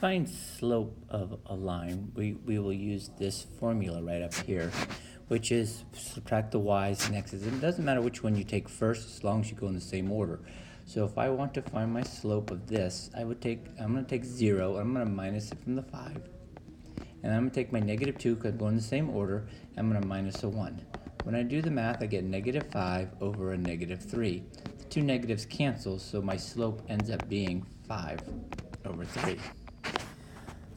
find slope of a line, we will use this formula right up here, which is subtract the y's and x's. It doesn't matter which one you take first as long as you go in the same order. So if I want to find my slope of this, I'm going to take 0, I'm going to minus it from the 5. And I'm going to take my negative 2 because I'm going in the same order, I'm going to minus a 1. When I do the math, I get negative 5 over a negative 3. The two negatives cancel, so my slope ends up being 5 over 3.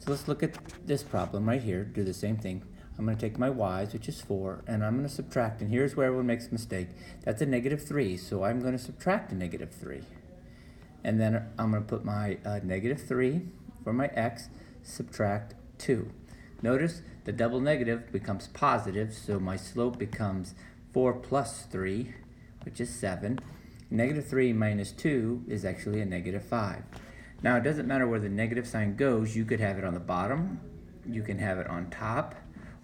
So let's look at this problem right here. Do the same thing. I'm going to take my y's, which is 4, and I'm going to subtract. And here's where everyone makes a mistake. That's a negative 3, so I'm going to subtract a negative 3. And then I'm going to put my negative 3 for my x, subtract 2. Notice the double negative becomes positive, so my slope becomes 4 plus 3, which is 7. Negative 3 minus 2 is actually a negative 5. Now, it doesn't matter where the negative sign goes. You could have it on the bottom, you can have it on top,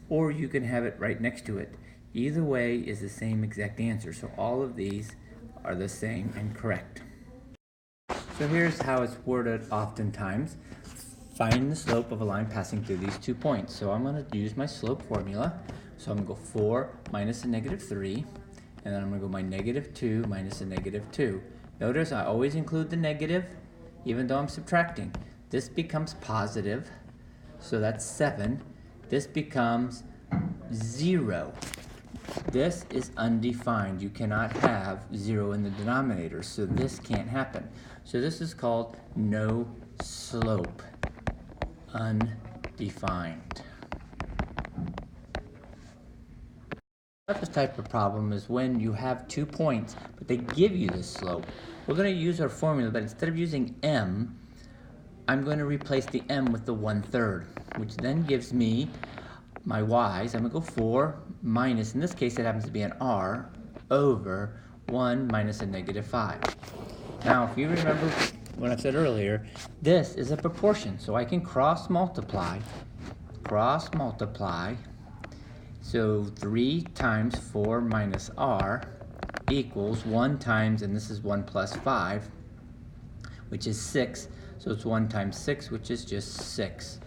or you can have it right next to it. Either way is the same exact answer, so all of these are the same and correct. So here's how it's worded oftentimes. Find the slope of a line passing through these 2 points. So I'm going to use my slope formula. So I'm going to go 4 minus a negative 3, and then I'm going to go my negative 2 minus a negative 2. Notice I always include the negative, even though I'm subtracting. This becomes positive, so that's 7. This becomes 0. This is undefined. You cannot have 0 in the denominator, so this can't happen. So this is called no slope. Undefined. This type of problem is when you have 2 points, but they give you this slope. We're going to use our formula, but instead of using m, I'm going to replace the m with the 1/3, which then gives me my y's. I'm going to go 4 minus, in this case it happens to be an r, over 1 minus a negative 5. Now, if you remember what I said earlier, this is a proportion, so I can cross multiply. So 3 times 4 minus r equals 1 times, and this is 1 plus 5, which is 6. So it's 1 times 6, which is just 6.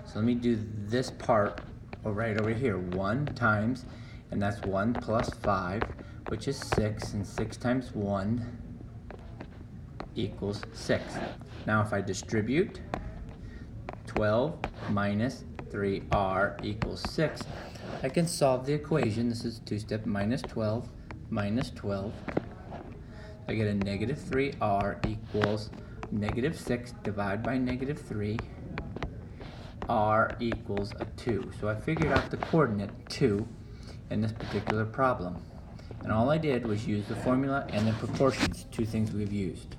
So let me do this part right over here. 1 times, and that's 1 plus 5, which is 6, and 6 times 1 equals 6. Now if I distribute, 12 minus 3r equals 6, I can solve the equation. This is 2-step, minus 12 minus 12. I get a negative 3r equals negative 6 divided by negative 3. R equals a 2. So I figured out the coordinate 2 in this particular problem. And all I did was use the formula and the proportions, 2 things we've used.